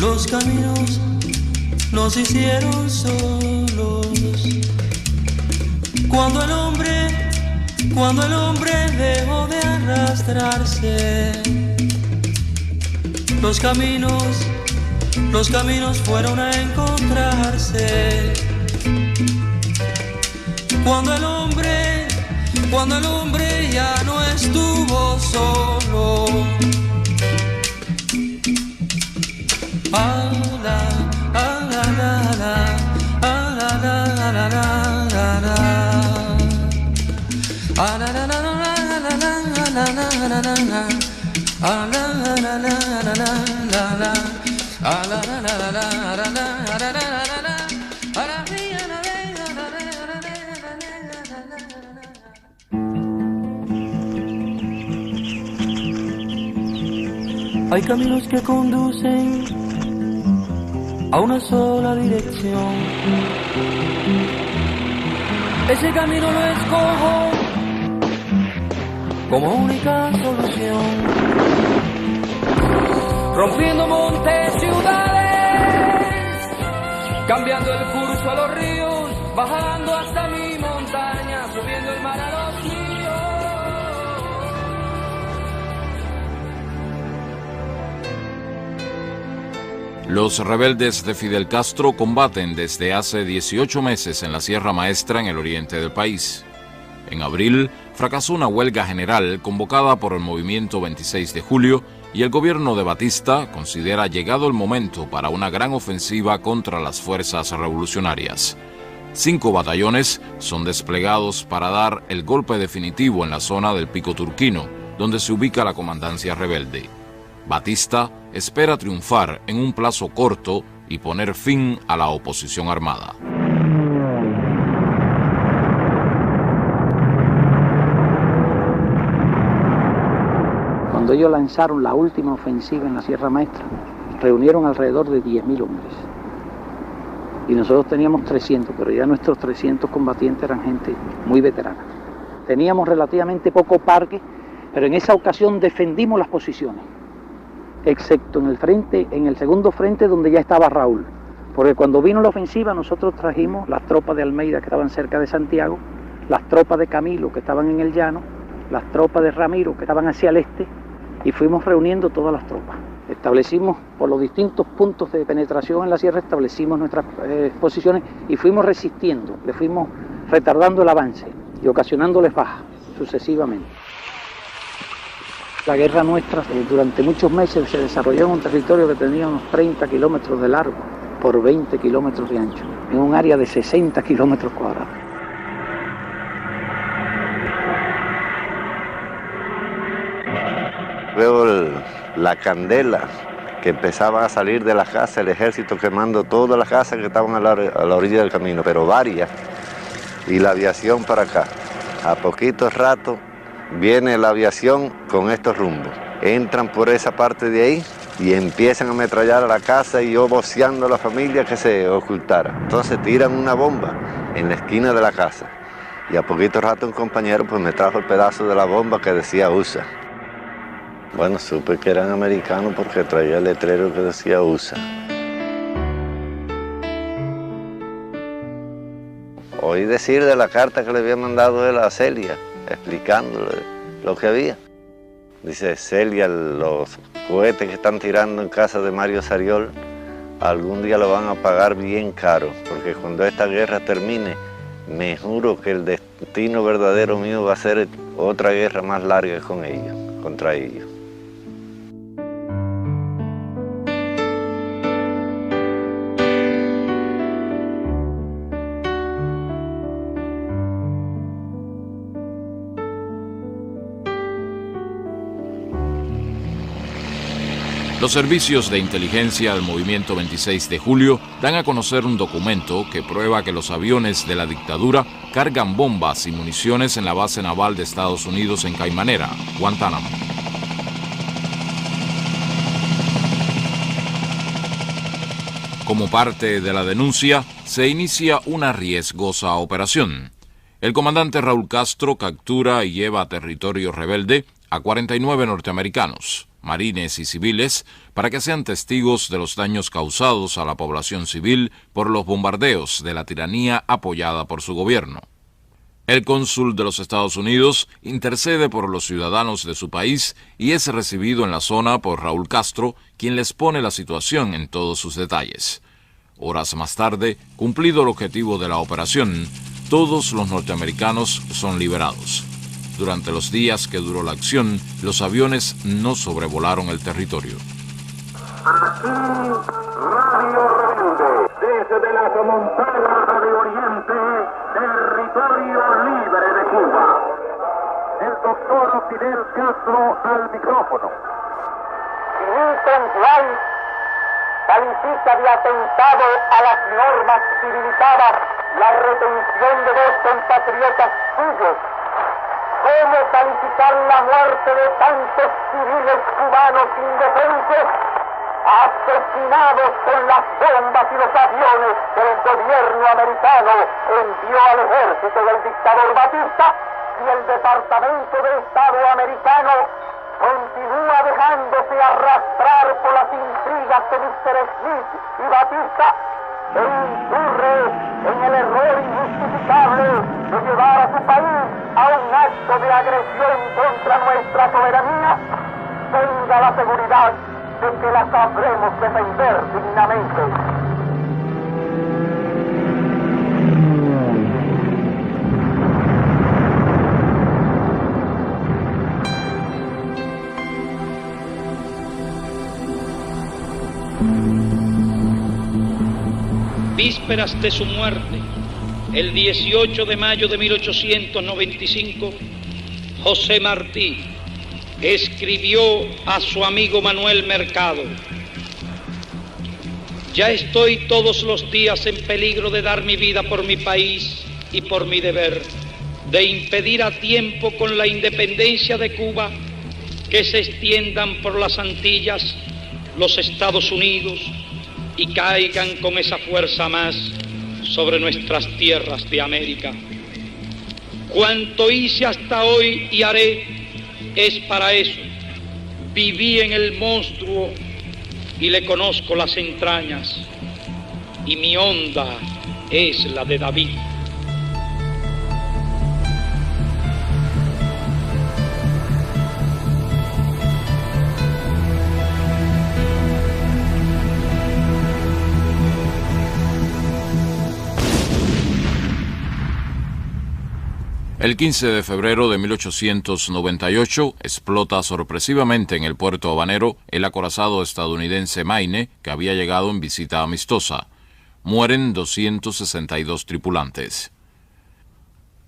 los caminos nos hicieron solos. Cuando el hombre dejó de arrastrarse, los caminos fueron a encontrarse. Cuando el hombre ya no estuvo solo. Hay caminos que conducen a una sola dirección. Ese camino lo escojo como única solución. Rompiendo montes, ciudades, cambiando el curso a los ríos, bajando hasta mi montaña, subiendo el mar a los ríos. Los rebeldes de Fidel Castro combaten desde hace 18 meses en la Sierra Maestra en el oriente del país. En abril, fracasó una huelga general convocada por el movimiento 26 de julio y el gobierno de Batista considera llegado el momento para una gran ofensiva contra las fuerzas revolucionarias. 5 batallones son desplegados para dar el golpe definitivo en la zona del Pico Turquino, donde se ubica la comandancia rebelde. Batista espera triunfar en un plazo corto y poner fin a la oposición armada. Cuando ellos lanzaron la última ofensiva en la Sierra Maestra, reunieron alrededor de 10.000 hombres. Y nosotros teníamos 300, pero ya nuestros 300 combatientes eran gente muy veterana. Teníamos relativamente poco parque, pero en esa ocasión defendimos las posiciones, excepto en el segundo frente donde ya estaba Raúl. Porque cuando vino la ofensiva nosotros trajimos las tropas de Almeida que estaban cerca de Santiago, las tropas de Camilo que estaban en el llano, las tropas de Ramiro que estaban hacia el este, y fuimos reuniendo todas las tropas. Establecimos por los distintos puntos de penetración en la sierra, establecimos nuestras posiciones y fuimos resistiendo, le fuimos retardando el avance y ocasionándoles bajas sucesivamente. La guerra nuestra durante muchos meses se desarrolló en un territorio que tenía unos 30 kilómetros de largo por 20 kilómetros de ancho, en un área de 60 kilómetros cuadrados. Veo la candela que empezaban a salir de las casas, el ejército quemando todas las casas que estaban a la orilla del camino, pero varias, y la aviación para acá. A poquito rato viene la aviación con estos rumbos. Entran por esa parte de ahí y empiezan a ametrallar a la casa y yo voceando a la familia que se ocultara. Entonces tiran una bomba en la esquina de la casa y a poquito rato un compañero pues me trajo el pedazo de la bomba que decía USA. Bueno, supe que eran americanos porque traía el letrero que decía USA. Oí decir de la carta que le había mandado él a Celia, explicándole lo que había. Dice Celia, los cohetes que están tirando en casa de Mario Sariol, algún día lo van a pagar bien caro, porque cuando esta guerra termine, me juro que el destino verdadero mío va a ser otra guerra más larga con ellos, contra ellos. Los servicios de inteligencia del movimiento 26 de julio dan a conocer un documento que prueba que los aviones de la dictadura cargan bombas y municiones en la base naval de Estados Unidos en Caimanera, Guantánamo. Como parte de la denuncia, se inicia una riesgosa operación. El comandante Raúl Castro captura y lleva a territorio rebelde a 49 norteamericanos. marines y civiles para que sean testigos de los daños causados a la población civil por los bombardeos de la tiranía apoyada por su gobierno. El cónsul de los Estados Unidos intercede por los ciudadanos de su país y es recibido en la zona por Raúl Castro, quien les pone la situación en todos sus detalles. Horas más tarde, cumplido el objetivo de la operación, todos los norteamericanos son liberados. Durante los días que duró la acción, los aviones no sobrevolaron el territorio. Aquí, Radio Rebelde, desde la montaña de Oriente, territorio libre de Cuba. El doctor Fidel Castro al micrófono. Newton Wright califica de atentado a las normas civilizadas la retención de dos compatriotas suyos. ¿Cómo calificar la muerte de tantos civiles cubanos indefensos, asesinados con las bombas y los aviones que el gobierno americano envió al ejército del dictador Batista, y el Departamento de Estado americano continúa dejándose arrastrar por las intrigas de Mr. Smith y Batista, e incurre en el error injustificable de llevar a su país a un acto de agresión contra nuestra soberanía? Tenga la seguridad de que la sabremos defender dignamente. Vísperas de su muerte, el 18 de mayo de 1895, José Martí escribió a su amigo Manuel Mercado: ya estoy todos los días en peligro de dar mi vida por mi país y por mi deber, de impedir a tiempo con la independencia de Cuba que se extiendan por las Antillas los Estados Unidos y caigan con esa fuerza más sobre nuestras tierras de América. Cuanto hice hasta hoy y haré es para eso. Viví en el monstruo y le conozco las entrañas, y mi honda es la de David. El 15 de febrero de 1898 explota sorpresivamente en el puerto habanero el acorazado estadounidense Maine, que había llegado en visita amistosa. Mueren 262 tripulantes.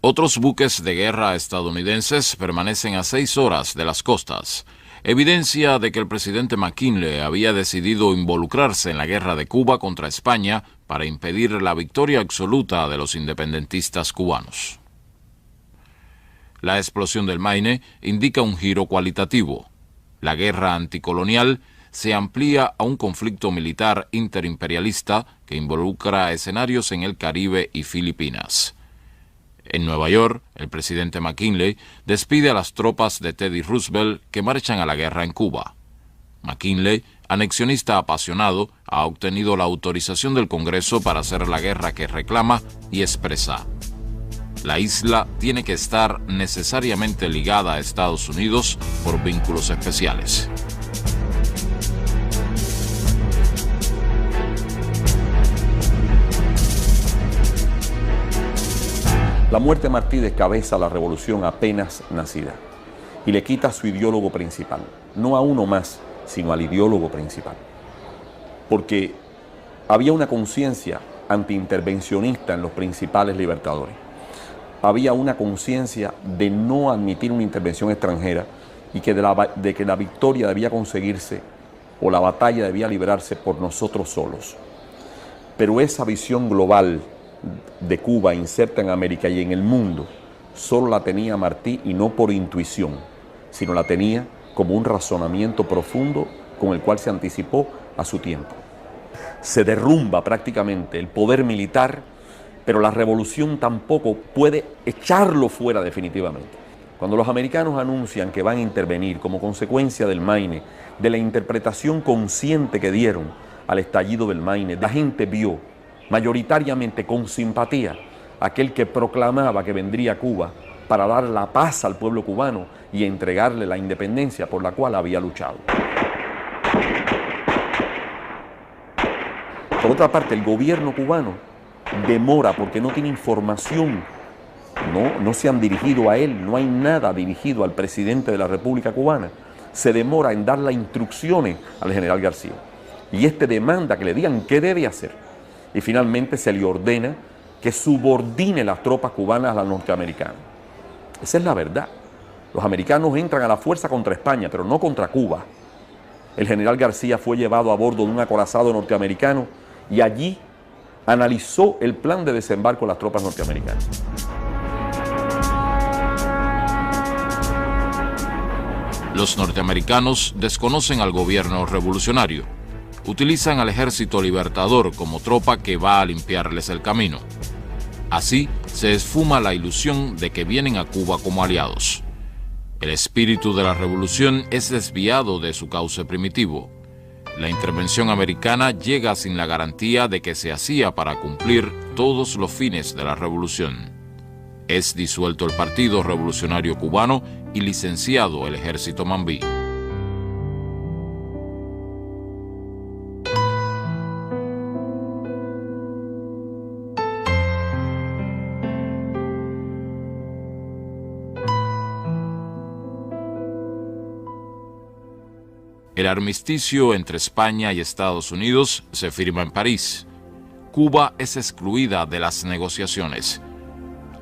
Otros buques de guerra estadounidenses permanecen a 6 horas de las costas, evidencia de que el presidente McKinley había decidido involucrarse en la guerra de Cuba contra España para impedir la victoria absoluta de los independentistas cubanos. La explosión del Maine indica un giro cualitativo. La guerra anticolonial se amplía a un conflicto militar interimperialista que involucra escenarios en el Caribe y Filipinas. En Nueva York, el presidente McKinley despide a las tropas de Teddy Roosevelt que marchan a la guerra en Cuba. McKinley, anexionista apasionado, ha obtenido la autorización del Congreso para hacer la guerra que reclama y expresa: la isla tiene que estar necesariamente ligada a Estados Unidos por vínculos especiales. La muerte de Martí descabeza la revolución apenas nacida y le quita a su ideólogo principal, no a uno más, sino al ideólogo principal. Porque había una conciencia antiintervencionista en los principales libertadores. Había una conciencia de no admitir una intervención extranjera y que de que la victoria debía conseguirse o la batalla debía librarse por nosotros solos. Pero esa visión global de Cuba inserta en América y en el mundo solo la tenía Martí, y no por intuición, sino la tenía como un razonamiento profundo con el cual se anticipó a su tiempo. Se derrumba prácticamente el poder militar, pero la revolución tampoco puede echarlo fuera definitivamente. Cuando los americanos anuncian que van a intervenir como consecuencia del Maine, de la interpretación consciente que dieron al estallido del Maine, la gente vio mayoritariamente con simpatía aquel que proclamaba que vendría a Cuba para dar la paz al pueblo cubano y entregarle la independencia por la cual había luchado. Por otra parte, el gobierno cubano demora porque no tiene información, no se han dirigido a él, no hay nada dirigido al presidente de la República Cubana, se demora en dar las instrucciones al general García. Y este demanda que le digan qué debe hacer. Y finalmente se le ordena que subordine las tropas cubanas a las norteamericanas. Esa es la verdad. Los americanos entran a la fuerza contra España, pero no contra Cuba. El general García fue llevado a bordo de un acorazado norteamericano y allí analizó el plan de desembarco de las tropas norteamericanas. Los norteamericanos desconocen al gobierno revolucionario. Utilizan al ejército libertador como tropa que va a limpiarles el camino. Así se esfuma la ilusión de que vienen a Cuba como aliados. El espíritu de la revolución es desviado de su cauce primitivo. La intervención americana llega sin la garantía de que se hacía para cumplir todos los fines de la revolución. Es disuelto el Partido Revolucionario Cubano y licenciado el Ejército Mambí. El armisticio entre España y Estados Unidos se firma en París. Cuba es excluida de las negociaciones.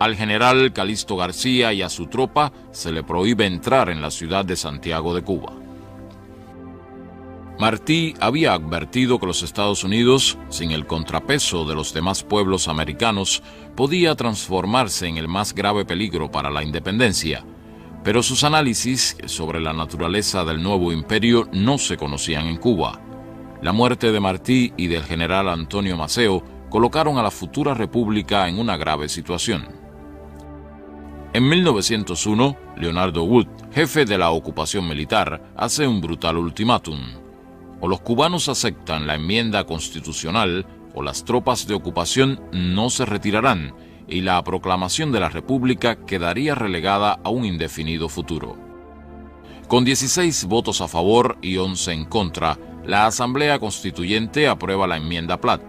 Al general Calixto García y a su tropa se le prohíbe entrar en la ciudad de Santiago de Cuba. Martí había advertido que los Estados Unidos, sin el contrapeso de los demás pueblos americanos, podía transformarse en el más grave peligro para la independencia. Pero sus análisis sobre la naturaleza del nuevo imperio no se conocían en Cuba. La muerte de Martí y del general Antonio Maceo colocaron a la futura república en una grave situación. En 1901, Leonardo Wood, jefe de la ocupación militar, hace un brutal ultimátum. O los cubanos aceptan la enmienda constitucional o las tropas de ocupación no se retirarán y la proclamación de la República quedaría relegada a un indefinido futuro. Con 16 votos a favor y 11 en contra, la Asamblea Constituyente aprueba la enmienda Platt,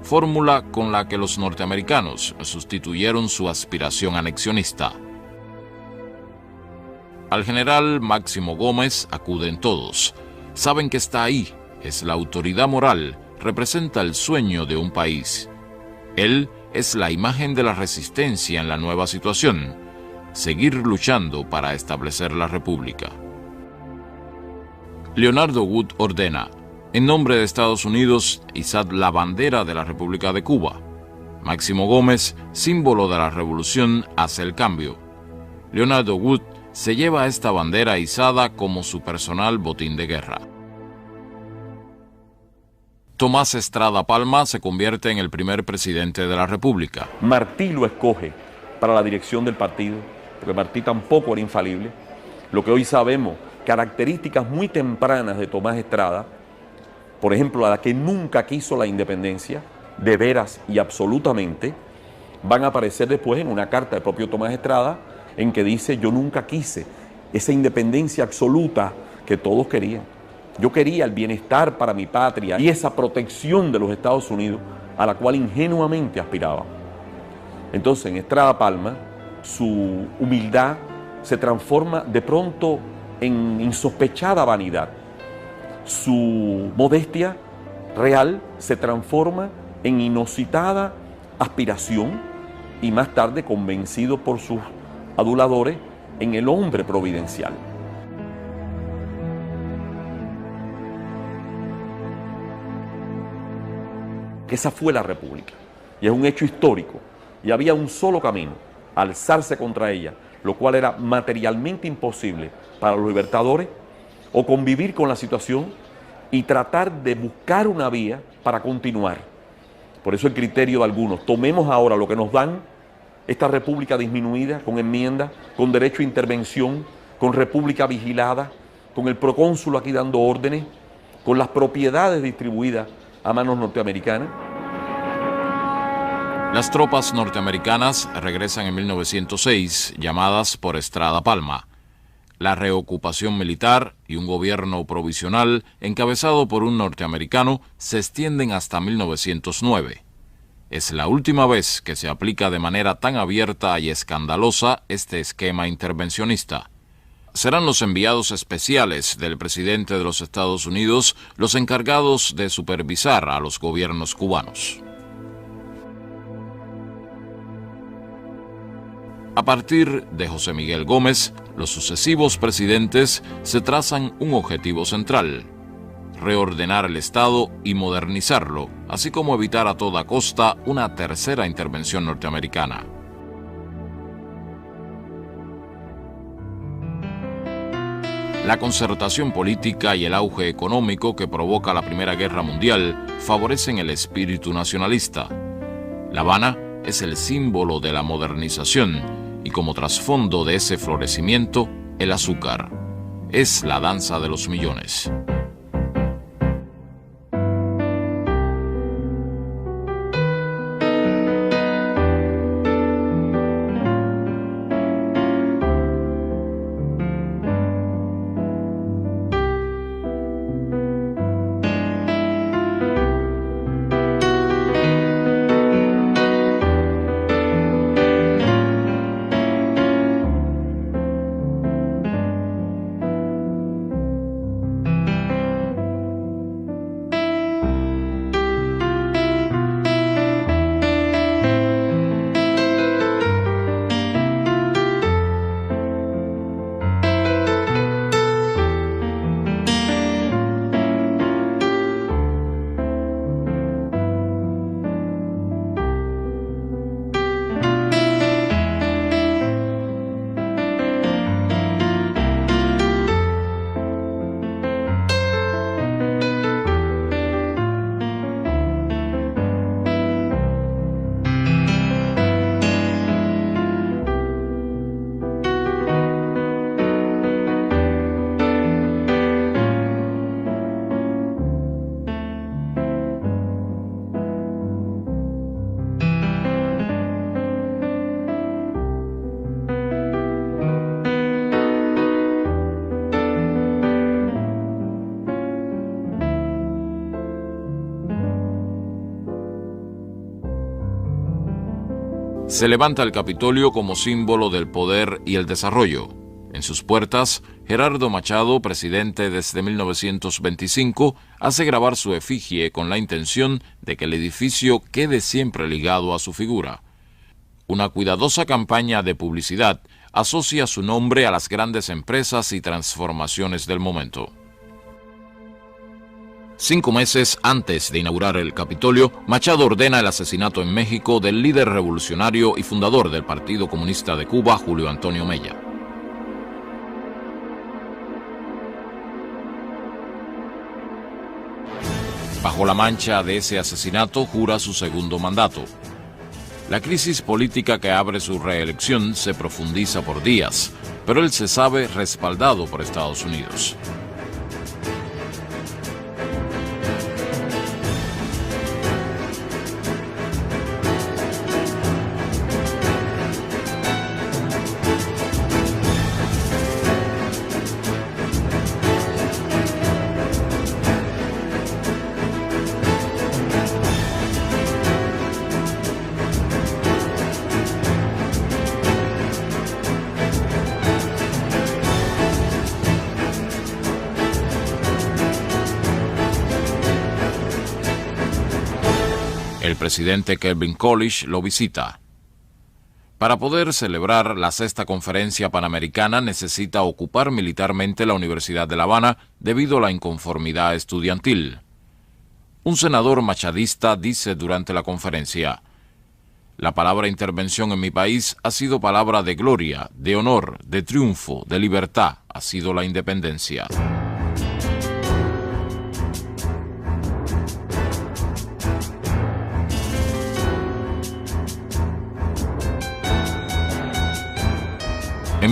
fórmula con la que los norteamericanos sustituyeron su aspiración anexionista. Al general Máximo Gómez acuden todos. Saben que está ahí, es la autoridad moral, representa el sueño de un país. Él es la imagen de la resistencia en la nueva situación, seguir luchando para establecer la República. Leonardo Wood ordena, en nombre de Estados Unidos, izad la bandera de la República de Cuba. Máximo Gómez, símbolo de la revolución, hace el cambio. Leonardo Wood se lleva esta bandera izada como su personal botín de guerra. Tomás Estrada Palma se convierte en el primer presidente de la República. Martí lo escoge para la dirección del partido, porque Martí tampoco era infalible. Lo que hoy sabemos, características muy tempranas de Tomás Estrada, por ejemplo, a la que nunca quiso la independencia, de veras y absolutamente, van a aparecer después en una carta del propio Tomás Estrada, en que dice, yo nunca quise esa independencia absoluta que todos querían. Yo quería el bienestar para mi patria y esa protección de los Estados Unidos a la cual ingenuamente aspiraba. Entonces, en Estrada Palma, su humildad se transforma de pronto en insospechada vanidad. Su modestia real se transforma en inusitada aspiración y más tarde convencido por sus aduladores en el hombre providencial. Que esa fue la República y es un hecho histórico y había un solo camino, alzarse contra ella, lo cual era materialmente imposible para los libertadores, o convivir con la situación y tratar de buscar una vía para continuar. Por eso el criterio de algunos, tomemos ahora lo que nos dan esta república disminuida, con enmienda, con derecho a intervención, con república vigilada, con el procónsul aquí dando órdenes, con las propiedades distribuidas a manos norteamericanas. Las tropas norteamericanas regresan en 1906, llamadas por Estrada Palma. La reocupación militar y un gobierno provisional encabezado por un norteamericano se extienden hasta 1909. Es la última vez que se aplica de manera tan abierta y escandalosa este esquema intervencionista. Serán los enviados especiales del presidente de los Estados Unidos los encargados de supervisar a los gobiernos cubanos. A partir de José Miguel Gómez, los sucesivos presidentes se trazan un objetivo central: reordenar el Estado y modernizarlo, así como evitar a toda costa una tercera intervención norteamericana. La concertación política y el auge económico que provoca la Primera Guerra Mundial favorecen el espíritu nacionalista. La Habana es el símbolo de la modernización y como trasfondo de ese florecimiento, el azúcar. Es la danza de los millones. Se levanta el Capitolio como símbolo del poder y el desarrollo. En sus puertas, Gerardo Machado, presidente desde 1925, hace grabar su efigie con la intención de que el edificio quede siempre ligado a su figura. Una cuidadosa campaña de publicidad asocia su nombre a las grandes empresas y transformaciones del momento. 5 meses antes de inaugurar el Capitolio, Machado ordena el asesinato en México del líder revolucionario y fundador del Partido Comunista de Cuba, Julio Antonio Mella. Bajo la mancha de ese asesinato, jura su segundo mandato. La crisis política que abre su reelección se profundiza por días, pero él se sabe respaldado por Estados Unidos. El presidente Calvin Coolidge lo visita. Para poder celebrar la 6ª Conferencia Panamericana necesita ocupar militarmente la Universidad de La Habana debido a la inconformidad estudiantil. Un senador machadista dice durante la conferencia: "La palabra intervención en mi país ha sido palabra de gloria, de honor, de triunfo, de libertad, ha sido la independencia".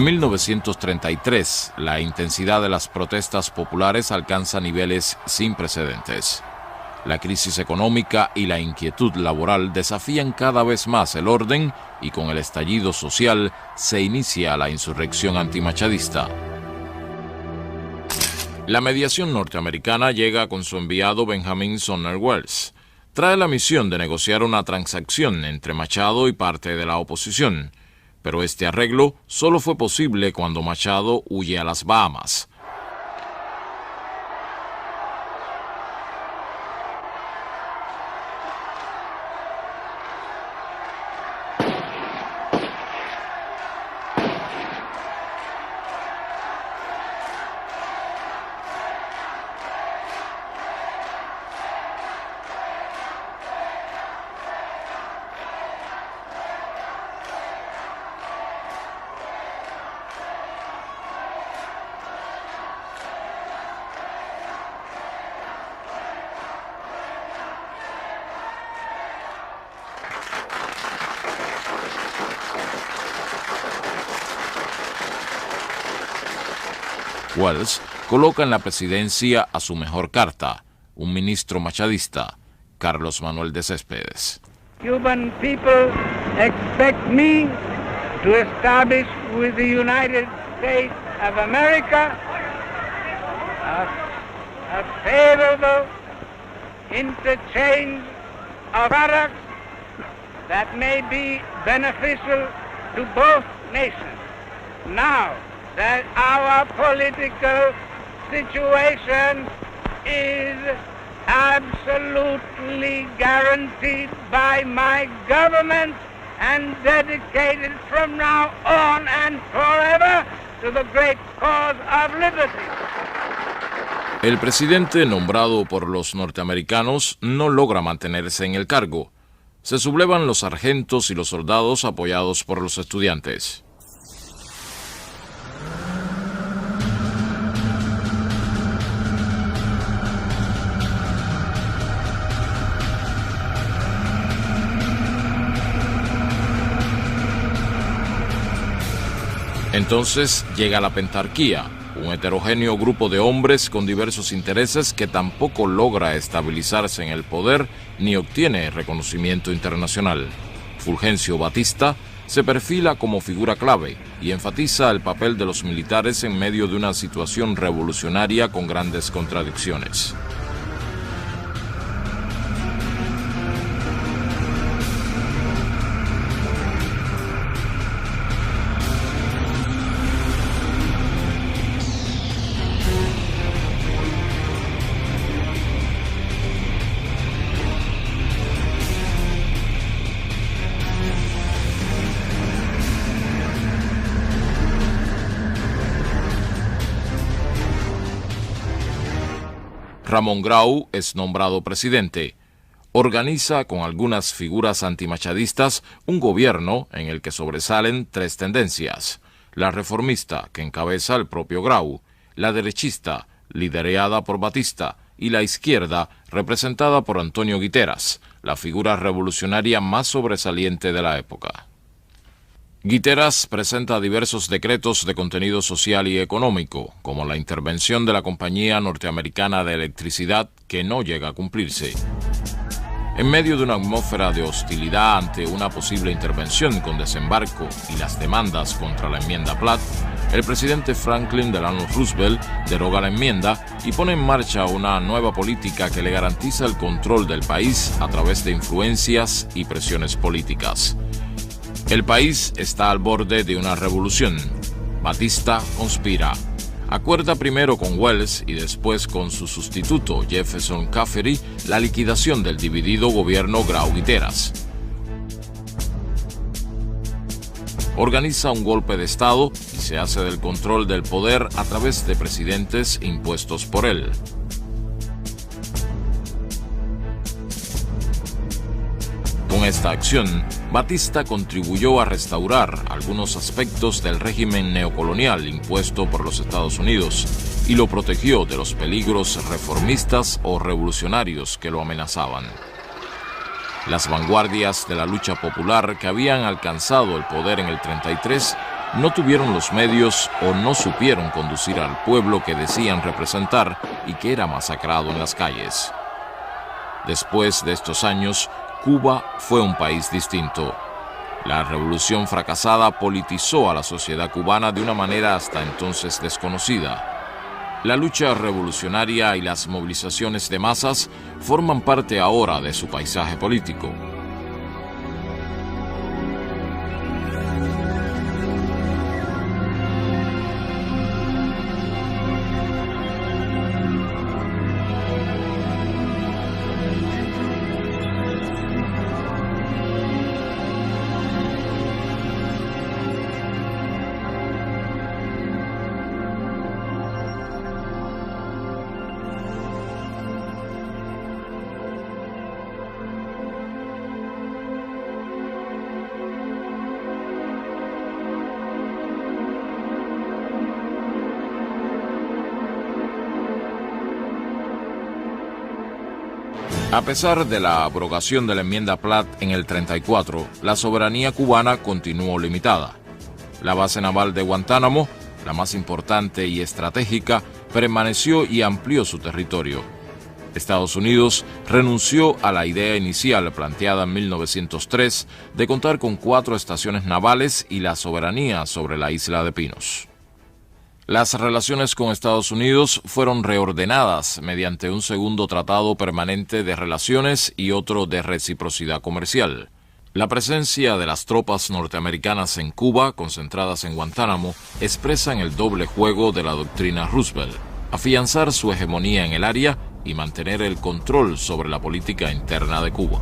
En 1933, la intensidad de las protestas populares alcanza niveles sin precedentes. La crisis económica y la inquietud laboral desafían cada vez más el orden y con el estallido social se inicia la insurrección antimachadista. La mediación norteamericana llega con su enviado Benjamin Sumner Welles. Trae la misión de negociar una transacción entre Machado y parte de la oposición, pero este arreglo solo fue posible cuando Machado huye a las Bahamas. Welles coloca en la presidencia a su mejor carta, un ministro machadista, Carlos Manuel de Céspedes. Cuban people expect me to establish with the United States of America a favorable interchange of products that may be beneficial to both nations. Now that our political situation is absolutely guaranteed by my government and dedicated from now on and forever to the great cause of liberty. El presidente nombrado por los norteamericanos no logra mantenerse en el cargo. Se sublevan los sargentos y los soldados apoyados por los estudiantes. Entonces llega la pentarquía, un heterogéneo grupo de hombres con diversos intereses que tampoco logra estabilizarse en el poder ni obtiene reconocimiento internacional. Fulgencio Batista se perfila como figura clave y enfatiza el papel de los militares en medio de una situación revolucionaria con grandes contradicciones. Ramón Grau es nombrado presidente. Organiza con algunas figuras antimachadistas un gobierno en el que sobresalen tres tendencias: la reformista, que encabeza el propio Grau, la derechista, liderada por Batista, y la izquierda, representada por Antonio Guiteras, la figura revolucionaria más sobresaliente de la época. Guiteras presenta diversos decretos de contenido social y económico, como la intervención de la Compañía Norteamericana de Electricidad, que no llega a cumplirse. En medio de una atmósfera de hostilidad ante una posible intervención con desembarco y las demandas contra la enmienda Platt, el presidente Franklin Delano Roosevelt deroga la enmienda y pone en marcha una nueva política que le garantiza el control del país a través de influencias y presiones políticas. El país está al borde de una revolución. Batista conspira. Acuerda primero con Welles y después con su sustituto Jefferson Caffery la liquidación del dividido gobierno Grau-Guiteras. Organiza un golpe de Estado y se hace del control del poder a través de presidentes impuestos por él. Con esta acción, Batista contribuyó a restaurar algunos aspectos del régimen neocolonial impuesto por los Estados Unidos y lo protegió de los peligros reformistas o revolucionarios que lo amenazaban. Las vanguardias de la lucha popular que habían alcanzado el poder en el 33 no tuvieron los medios o no supieron conducir al pueblo que decían representar y que era masacrado en las calles. Después de estos años, Cuba fue un país distinto. La revolución fracasada politizó a la sociedad cubana de una manera hasta entonces desconocida. La lucha revolucionaria y las movilizaciones de masas forman parte ahora de su paisaje político. A pesar de la abrogación de la enmienda Platt en el 34, la soberanía cubana continuó limitada. La base naval de Guantánamo, la más importante y estratégica, permaneció y amplió su territorio. Estados Unidos renunció a la idea inicial planteada en 1903 de contar con 4 estaciones navales y la soberanía sobre la isla de Pinos. Las relaciones con Estados Unidos fueron reordenadas mediante un segundo tratado permanente de relaciones y otro de reciprocidad comercial. La presencia de las tropas norteamericanas en Cuba, concentradas en Guantánamo, expresan el doble juego de la doctrina Roosevelt: afianzar su hegemonía en el área y mantener el control sobre la política interna de Cuba.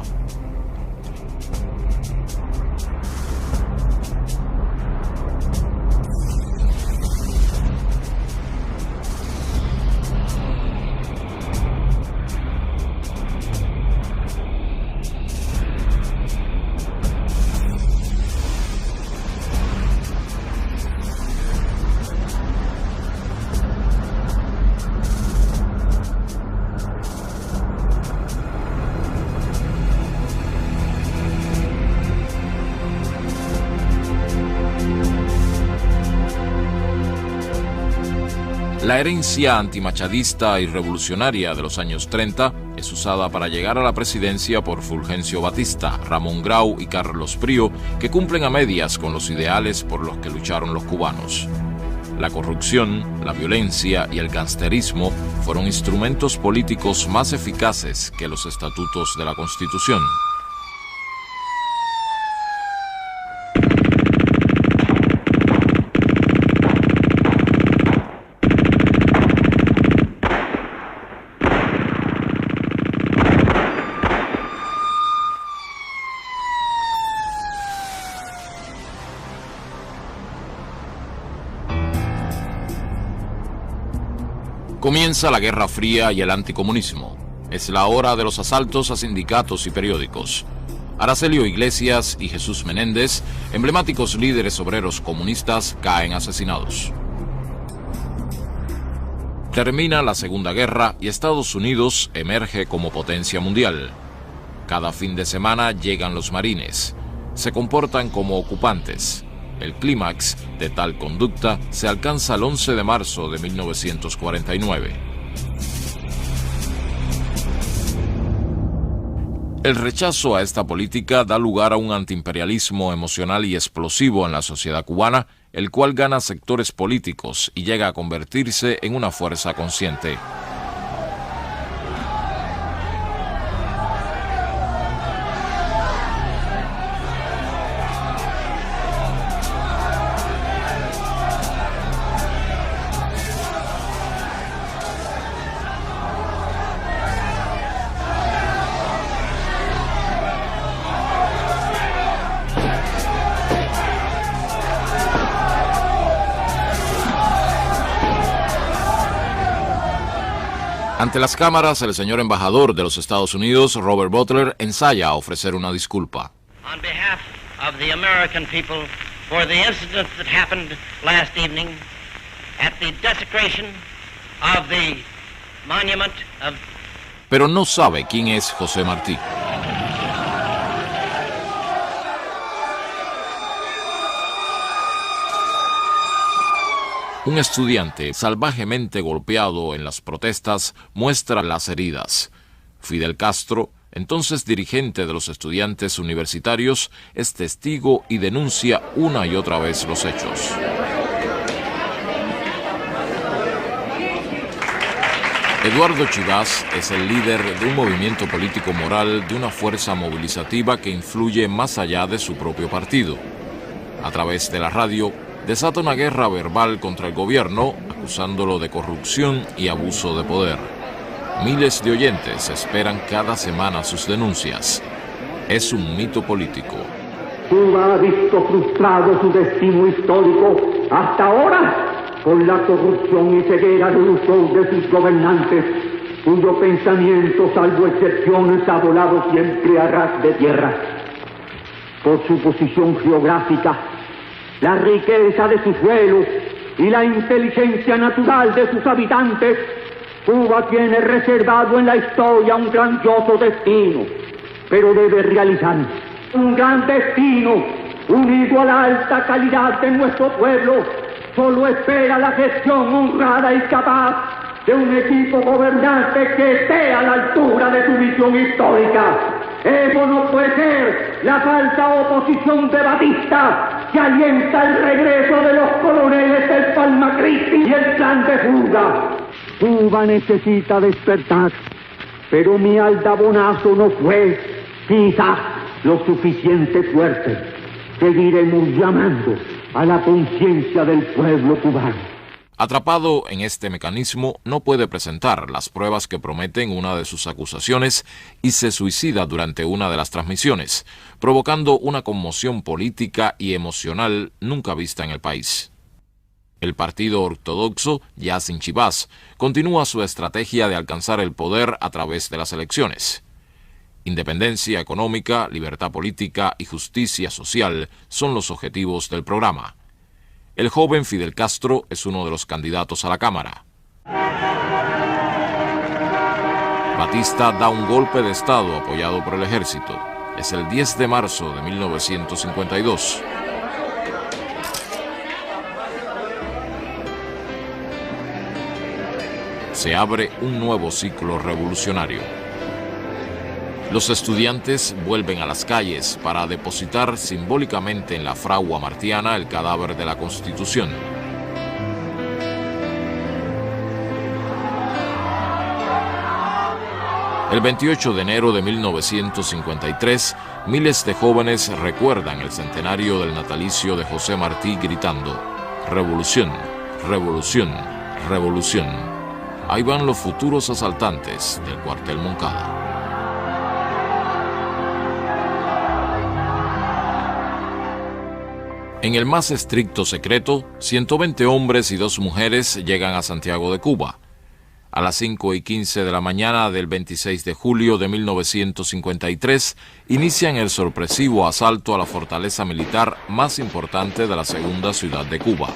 La herencia antimachadista y revolucionaria de los años 30 es usada para llegar a la presidencia por Fulgencio Batista, Ramón Grau y Carlos Prío, que cumplen a medias con los ideales por los que lucharon los cubanos. La corrupción, la violencia y el gangsterismo fueron instrumentos políticos más eficaces que los estatutos de la Constitución. Comienza la Guerra Fría y el anticomunismo. Es la hora de los asaltos a sindicatos y periódicos. Aracelio Iglesias y Jesús Menéndez, emblemáticos líderes obreros comunistas, caen asesinados. Termina la Segunda Guerra y Estados Unidos emerge como potencia mundial. Cada fin de semana llegan los marines. Se comportan como ocupantes. El clímax de tal conducta se alcanza el 11 de marzo de 1949. El rechazo a esta política da lugar a un antiimperialismo emocional y explosivo en la sociedad cubana, el cual gana sectores políticos y llega a convertirse en una fuerza consciente. Ante las cámaras, el señor embajador de los Estados Unidos, Robert Butler, ensaya a ofrecer una disculpa. On behalf of the American people, for the incident that happened last evening at the desecration of the monument of... Pero no sabe quién es José Martí. Un estudiante salvajemente golpeado en las protestas muestra las heridas. Fidel Castro, entonces dirigente de los estudiantes universitarios, es testigo y denuncia una y otra vez los hechos. Eduardo Chivas es el líder de un movimiento político moral, de una fuerza movilizativa que influye más allá de su propio partido. A través de la radio, desata una guerra verbal contra el gobierno, acusándolo de corrupción y abuso de poder. Miles de oyentes esperan cada semana sus denuncias. Es un mito político. Cuba ha visto frustrado su destino histórico hasta ahora por la corrupción y ceguera de uso de sus gobernantes, cuyo pensamiento, salvo excepciones, ha volado siempre a ras de tierra. Por su posición geográfica, la riqueza de su suelo y la inteligencia natural de sus habitantes, Cuba tiene reservado en la historia un grandioso destino, pero debe realizar un gran destino unido a la alta calidad de nuestro pueblo. Solo espera la gestión honrada y capaz de un equipo gobernante que esté a la altura de su misión histórica. Eso no puede ser la falsa oposición de Batista, que alienta el regreso de los coroneles del Palma Cristi y el plan de fuga. Cuba necesita despertar, pero mi aldabonazo no fue, quizás, lo suficiente fuerte. Seguiremos llamando a la conciencia del pueblo cubano. Atrapado en este mecanismo, no puede presentar las pruebas que prometen una de sus acusaciones y se suicida durante una de las transmisiones, provocando una conmoción política y emocional nunca vista en el país. El partido ortodoxo, ya sin Chivas, continúa su estrategia de alcanzar el poder a través de las elecciones. Independencia económica, libertad política y justicia social son los objetivos del programa. El joven Fidel Castro es uno de los candidatos a la Cámara. Batista da un golpe de Estado apoyado por el ejército. Es el 10 de marzo de 1952. Se abre un nuevo ciclo revolucionario. Los estudiantes vuelven a las calles para depositar simbólicamente en la fragua martiana el cadáver de la Constitución. El 28 de enero de 1953, miles de jóvenes recuerdan el centenario del natalicio de José Martí gritando: «Revolución, revolución, revolución». Ahí van los futuros asaltantes del cuartel Moncada. En el más estricto secreto, 120 hombres y 2 mujeres llegan a Santiago de Cuba. A las 5:15 de la mañana del 26 de julio de 1953, inician el sorpresivo asalto a la fortaleza militar más importante de la segunda ciudad de Cuba.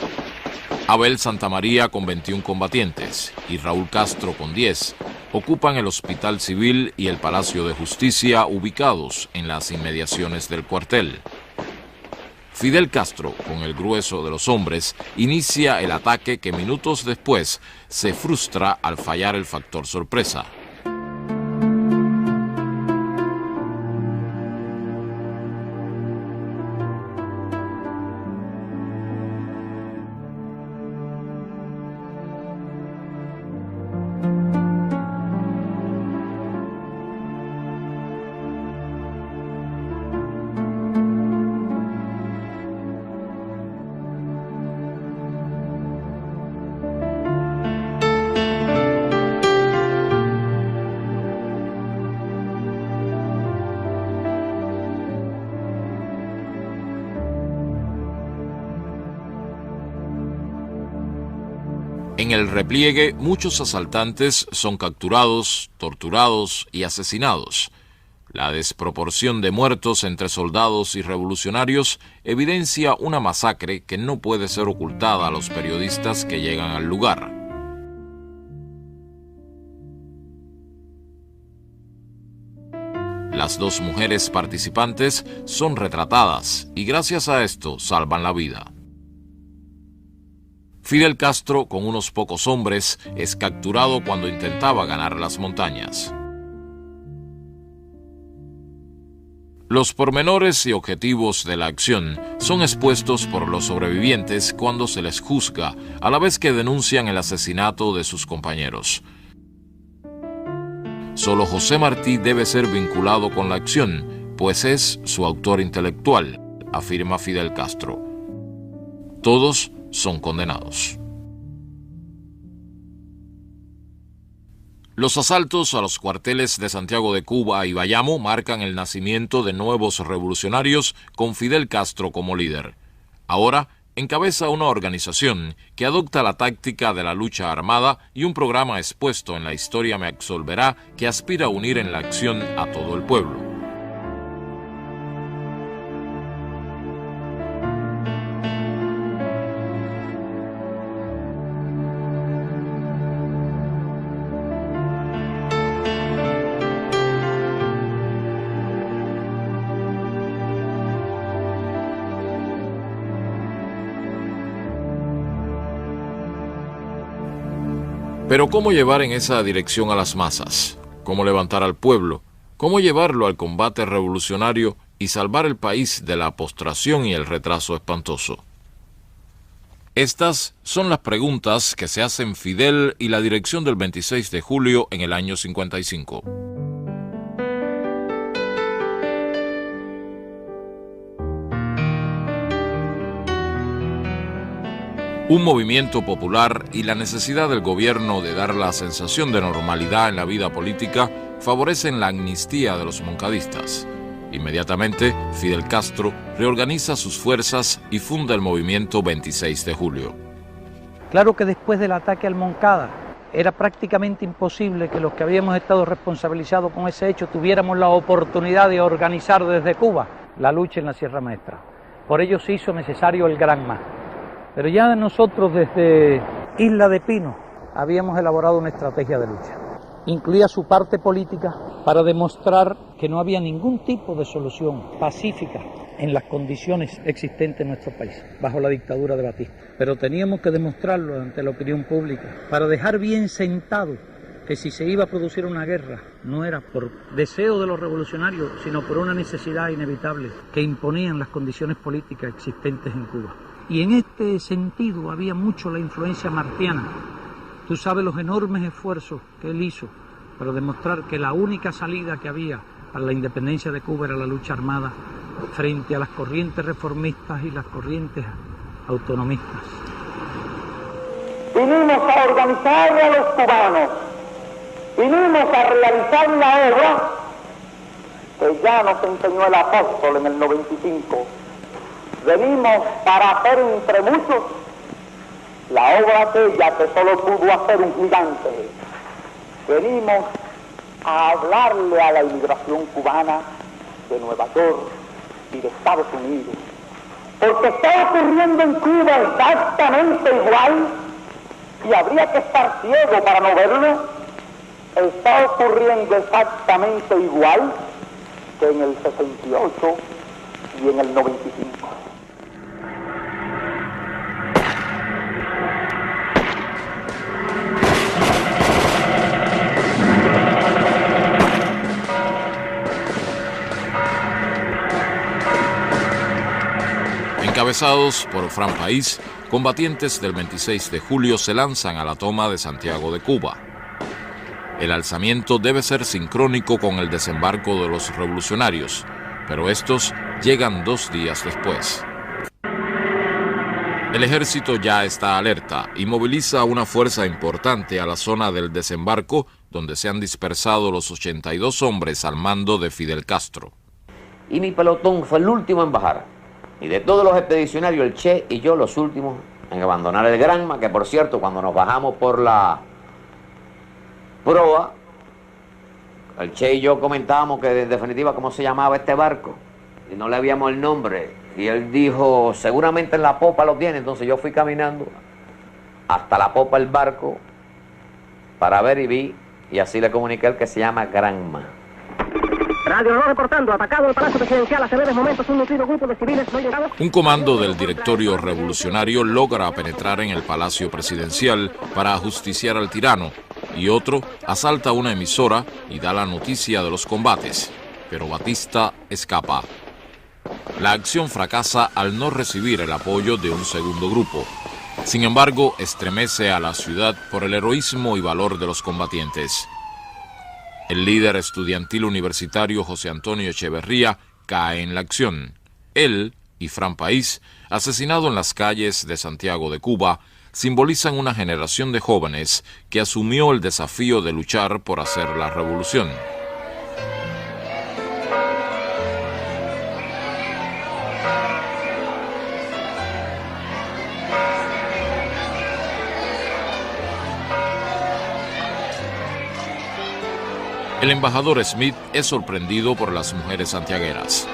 Abel Santamaría, con 21 combatientes, y Raúl Castro, con 10, ocupan el Hospital Civil y el Palacio de Justicia, ubicados en las inmediaciones del cuartel. Fidel Castro, con el grueso de los hombres, inicia el ataque que minutos después se frustra al fallar el factor sorpresa. En el repliegue, muchos asaltantes son capturados, torturados y asesinados. La desproporción de muertos entre soldados y revolucionarios evidencia una masacre que no puede ser ocultada a los periodistas que llegan al lugar. Las 2 mujeres participantes son retratadas y gracias a esto salvan la vida. Fidel Castro, con unos pocos hombres, es capturado cuando intentaba ganar las montañas. Los pormenores y objetivos de la acción son expuestos por los sobrevivientes cuando se les juzga, a la vez que denuncian el asesinato de sus compañeros. Solo José Martí debe ser vinculado con la acción, pues es su autor intelectual, afirma Fidel Castro. Todos son condenados. Los asaltos a los cuarteles de Santiago de Cuba y Bayamo marcan el nacimiento de nuevos revolucionarios con Fidel Castro como líder. Ahora encabeza una organización que adopta la táctica de la lucha armada y un programa expuesto en La Historia me absolverá que aspira a unir en la acción a todo el pueblo. Pero ¿cómo llevar en esa dirección a las masas? ¿Cómo levantar al pueblo? ¿Cómo llevarlo al combate revolucionario y salvar el país de la postración y el retraso espantoso? Estas son las preguntas que se hacen Fidel y la dirección del 26 de julio en el año 55. Un movimiento popular y la necesidad del gobierno de dar la sensación de normalidad en la vida política favorecen la amnistía de los moncadistas. Inmediatamente, Fidel Castro reorganiza sus fuerzas y funda el movimiento 26 de julio. Claro que después del ataque al Moncada era prácticamente imposible que los que habíamos estado responsabilizados con ese hecho tuviéramos la oportunidad de organizar desde Cuba la lucha en la Sierra Maestra. Por ello se hizo necesario el Granma. Pero ya nosotros desde Isla de Pino habíamos elaborado una estrategia de lucha. Incluía su parte política para demostrar que no había ningún tipo de solución pacífica en las condiciones existentes en nuestro país, bajo la dictadura de Batista. Pero teníamos que demostrarlo ante la opinión pública, para dejar bien sentado que si se iba a producir una guerra, no era por deseo de los revolucionarios, sino por una necesidad inevitable que imponían las condiciones políticas existentes en Cuba. Y en este sentido había mucho la influencia martiana. Tú sabes los enormes esfuerzos que él hizo para demostrar que la única salida que había para la independencia de Cuba era la lucha armada frente a las corrientes reformistas y las corrientes autonomistas. Vinimos a organizar a los cubanos, vinimos a realizar una obra que ya nos enseñó el apóstol en el 95. Venimos para hacer entre muchos la obra aquella que solo pudo hacer un gigante. Venimos a hablarle a la inmigración cubana de Nueva York y de Estados Unidos. Porque está ocurriendo en Cuba exactamente igual, y habría que estar ciego para no verlo, está ocurriendo exactamente igual que en el 68 y en el 95. Encabezados por Fran País, combatientes del 26 de julio se lanzan a la toma de Santiago de Cuba. El alzamiento debe ser sincrónico con el desembarco de los revolucionarios, pero estos llegan 2 días después. El ejército ya está alerta y moviliza una fuerza importante a la zona del desembarco, donde se han dispersado los 82 hombres al mando de Fidel Castro. Y mi pelotón fue el último en bajar. Y de todos los expedicionarios, el Che y yo los últimos en abandonar el Granma, que por cierto, cuando nos bajamos por la proa, el Che y yo comentábamos que en definitiva cómo se llamaba este barco, y no le habíamos el nombre, y él dijo, seguramente en la popa lo tiene. Entonces yo fui caminando hasta la popa del barco para ver y vi, y así le comuniqué el que se llama Granma. Radio Honor reportando, atacado el Palacio Presidencial hace breves momentos un nutrido grupo de civiles no llegados. Un comando del directorio revolucionario logra penetrar en el Palacio Presidencial para ajusticiar al tirano, y otro asalta una emisora y da la noticia de los combates, pero Batista escapa. La acción fracasa al no recibir el apoyo de un segundo grupo. Sin embargo, estremece a la ciudad por el heroísmo y valor de los combatientes. El líder estudiantil universitario José Antonio Echeverría cae en la acción. Él y Fran País, asesinado en las calles de Santiago de Cuba, simbolizan una generación de jóvenes que asumió el desafío de luchar por hacer la revolución. El embajador Smith es sorprendido por las mujeres santiagueras.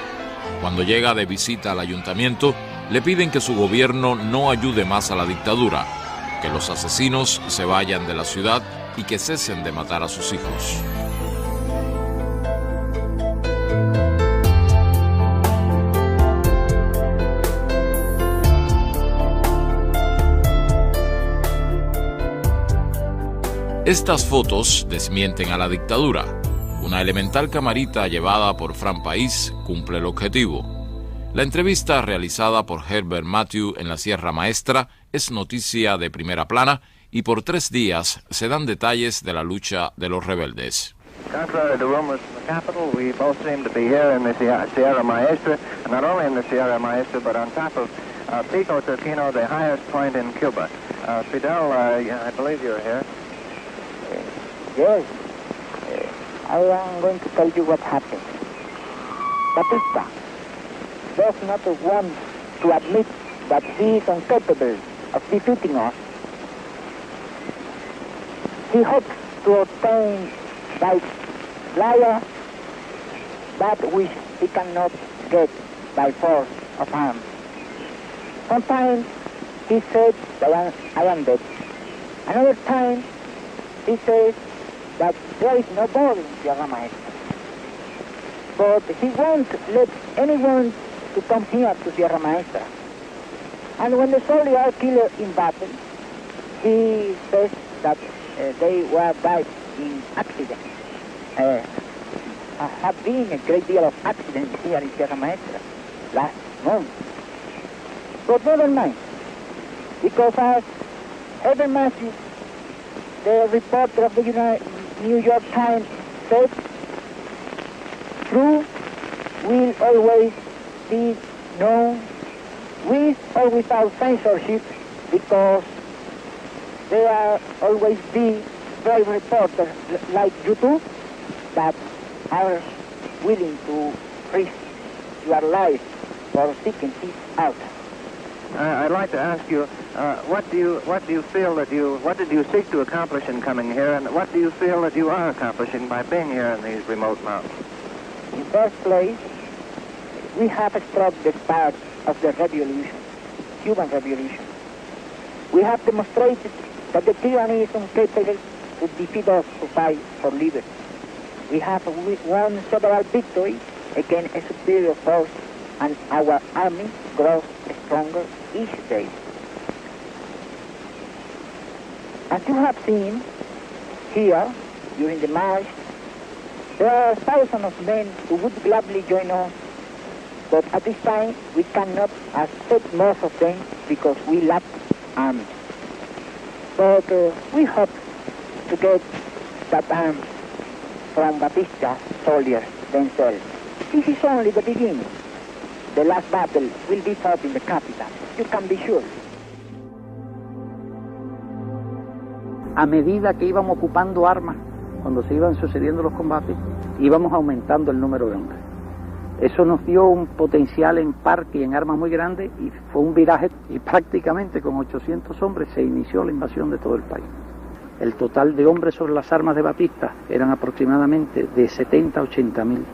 Cuando llega de visita al ayuntamiento, le piden que su gobierno no ayude más a la dictadura, que los asesinos se vayan de la ciudad y que cesen de matar a sus hijos. Estas fotos desmienten a la dictadura. Una elemental camarita llevada por Fran País cumple el objetivo. La entrevista realizada por Herbert Matthew en la Sierra Maestra es noticia de primera plana y por 3 días se dan detalles de la lucha de los rebeldes. Contrary to rumors from the capital, we both seem to be here in the Sierra Maestra, and not only in the Sierra Maestra, but on top of Pico Turquino, the highest point in Cuba. Fidel, I believe you're here. Yes. I am going to tell you what happened. Batista does not want to admit that he is incapable of defeating us. He hopes to obtain by liar that which he cannot get by force of arms. Sometimes he says that I am dead. Another time he says that there is no God in Sierra Maestra. But he won't let anyone to come here to Sierra Maestra. And when the soldiers are killed in battle, he says that they were died in accidents. Have been a great deal of accidents here in Sierra Maestra last month. But never mind, because as Herbert Matthew, the reporter of the New York Times, said, truth will always be known with or without censorship, because there will always be brave reporters like you two that are willing to risk your life for seeking this out. I'd like to ask you, what do you feel that what did you seek to accomplish in coming here, and what do you feel that you are accomplishing by being here in these remote mountains? In first place, we have struck the spark of the revolution, Cuban Revolution. We have demonstrated that the tyranny is incapable to defeat us to fight for liberty. We have won several victories against a superior force, and our army grows stronger each day. As you have seen here during the march, there are thousands of men who would gladly join us, but at this time we cannot accept most of them because we lack arms. But we hope to get that arms from Batista's soldiers themselves. This is only the beginning. The last battle will be fought in the capital. You can be sure. A medida que íbamos ocupando armas, cuando se iban sucediendo los combates, íbamos aumentando el número de hombres. Eso nos dio un potencial en parque y en armas muy grande, y fue un viraje, y prácticamente con 800 hombres se inició la invasión de todo el país. El total de hombres sobre las armas de Batista eran aproximadamente de 70 a 80 mil.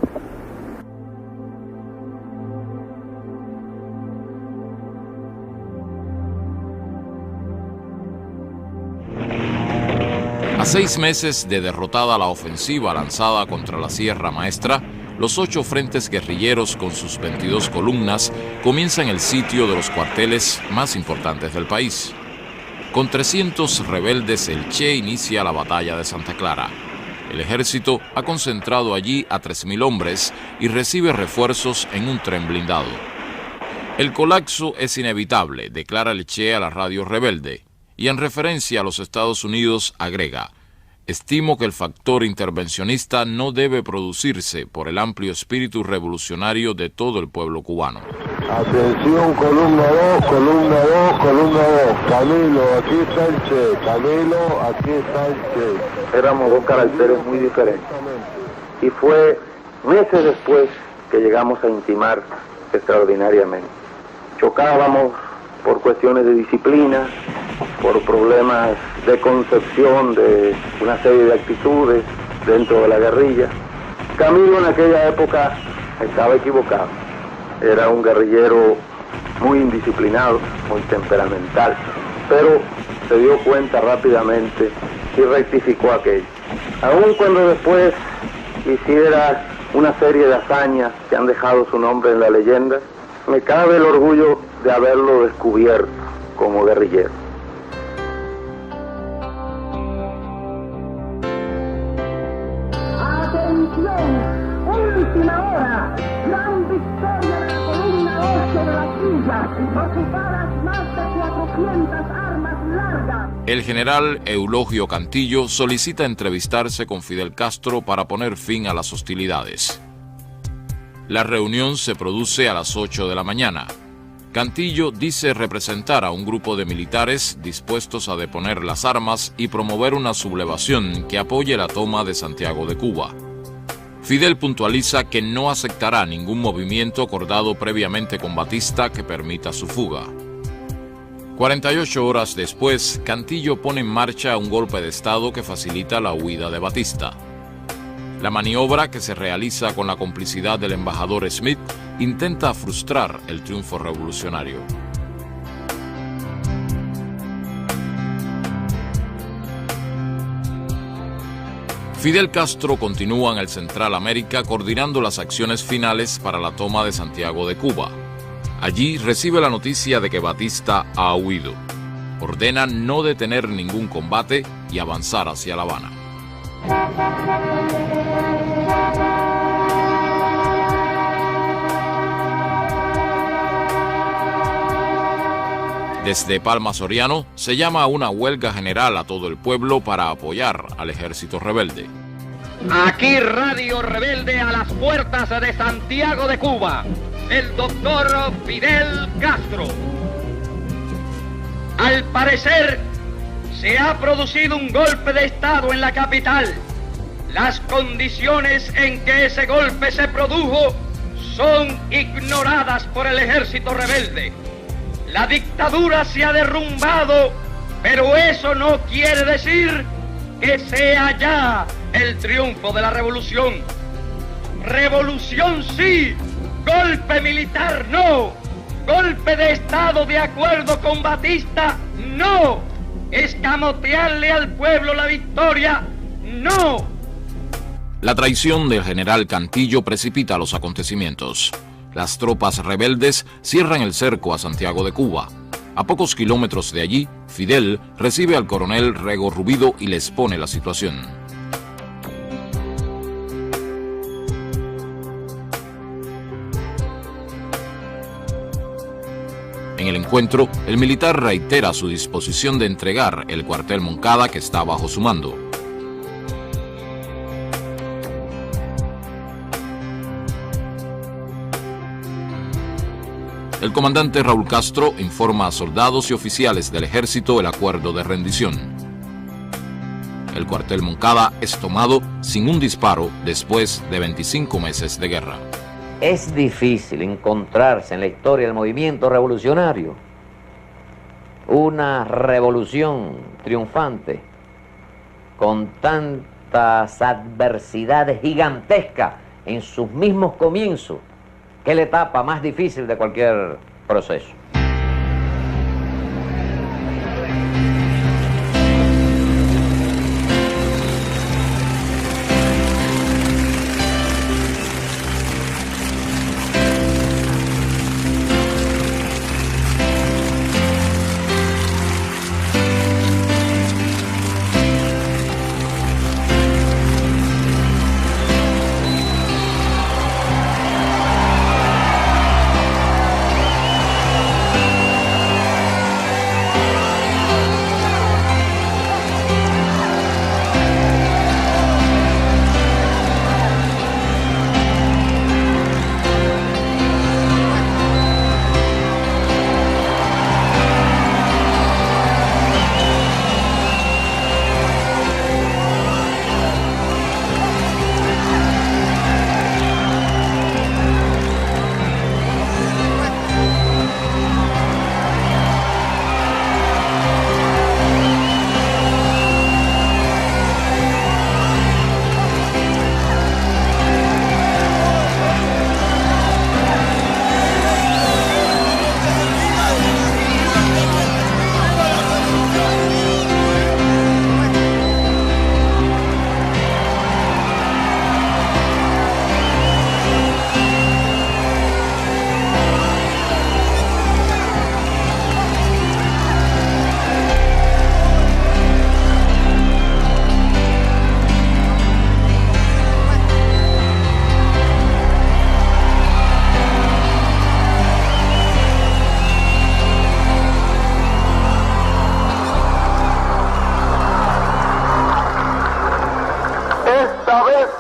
A 6 meses de derrotada la ofensiva lanzada contra la Sierra Maestra, los 8 frentes guerrilleros con sus 22 columnas comienzan el sitio de los cuarteles más importantes del país. Con 300 rebeldes, el Che inicia la batalla de Santa Clara. El ejército ha concentrado allí a 3.000 hombres y recibe refuerzos en un tren blindado. El colapso es inevitable, declara el Che a la radio rebelde, y en referencia a los Estados Unidos agrega: estimo que el factor intervencionista no debe producirse por el amplio espíritu revolucionario de todo el pueblo cubano. Atención, columna 2, columna 2, columna 2. Camilo, aquí está el Che. Camilo, aquí está el Che. Éramos dos caracteres muy diferentes. Y fue meses después que llegamos a intimar extraordinariamente. Chocábamos por cuestiones de disciplina, por problemas de concepción de una serie de actitudes dentro de la guerrilla. Camilo en aquella época estaba equivocado. Era un guerrillero muy indisciplinado, muy temperamental, pero se dio cuenta rápidamente y rectificó aquello. Aun cuando después hiciera una serie de hazañas que han dejado su nombre en la leyenda, me cabe el orgullo de haberlo descubierto como guerrillero. ¡Atención! ¡Última hora! ¡Gran victoria de la columna 8 de la Trilla! ¡Ocupadas más de 400 armas largas! El general Eulogio Cantillo solicita entrevistarse con Fidel Castro para poner fin a las hostilidades. La reunión se produce a las 8 de la mañana. Cantillo dice representar a un grupo de militares dispuestos a deponer las armas y promover una sublevación que apoye la toma de Santiago de Cuba. Fidel puntualiza que no aceptará ningún movimiento acordado previamente con Batista que permita su fuga. 48 horas después, Cantillo pone en marcha un golpe de Estado que facilita la huida de Batista. La maniobra, que se realiza con la complicidad del embajador Smith, intenta frustrar el triunfo revolucionario. Fidel Castro continúa en el Central América coordinando las acciones finales para la toma de Santiago de Cuba. Allí recibe la noticia de que Batista ha huido. Ordena no detener ningún combate y avanzar hacia La Habana. Desde Palma Soriano se llama a una huelga general a todo el pueblo para apoyar al ejército rebelde. Aquí Radio Rebelde a las puertas de Santiago de Cuba, el doctor Fidel Castro. Al parecer, se ha producido un golpe de Estado en la capital. Las condiciones en que ese golpe se produjo son ignoradas por el ejército rebelde. La dictadura se ha derrumbado, pero eso no quiere decir que sea ya el triunfo de la revolución. Revolución sí, golpe militar no, golpe de Estado de acuerdo con Batista no, escamotearle al pueblo la victoria no. La traición del general Cantillo precipita los acontecimientos. Las tropas rebeldes cierran el cerco a Santiago de Cuba. A pocos kilómetros de allí, Fidel recibe al coronel Rego Rubido y le expone la situación. En el encuentro, el militar reitera su disposición de entregar el cuartel Moncada que está bajo su mando. El comandante Raúl Castro informa a soldados y oficiales del ejército el acuerdo de rendición. El cuartel Moncada es tomado sin un disparo después de 25 meses de guerra. Es difícil encontrarse en la historia del movimiento revolucionario una revolución triunfante con tantas adversidades gigantescas en sus mismos comienzos, que es la etapa más difícil de cualquier proceso.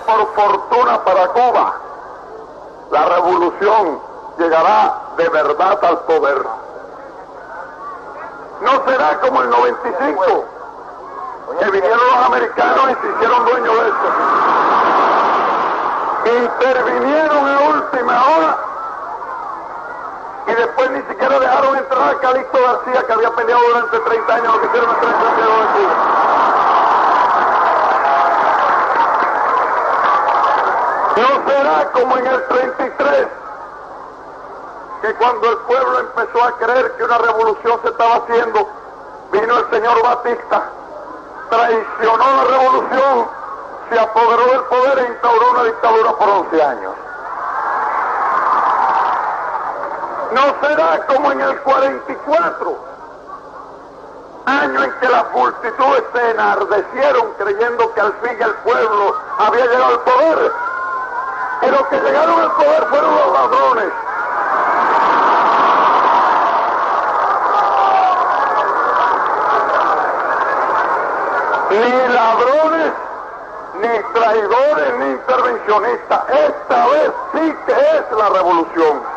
por fortuna para Cuba, la revolución llegará de verdad al poder. No será como el 95, que vinieron los americanos y se hicieron dueños de esto. Intervinieron a última hora y después ni siquiera dejaron entrar a Calixto García, que había peleado durante 30 años lo que hicieron entrar en Santiago de Cuba. No será como en el 33, que cuando el pueblo empezó a creer que una revolución se estaba haciendo, vino el señor Batista, traicionó la revolución, se apoderó del poder e instauró una dictadura por 11 años. No será como en el 44, año en que las multitudes se enardecieron creyendo que al fin el pueblo había llegado al poder, y los que llegaron al poder fueron los ladrones. Ni ladrones, ni traidores, ni intervencionistas. Esta vez sí que es la revolución.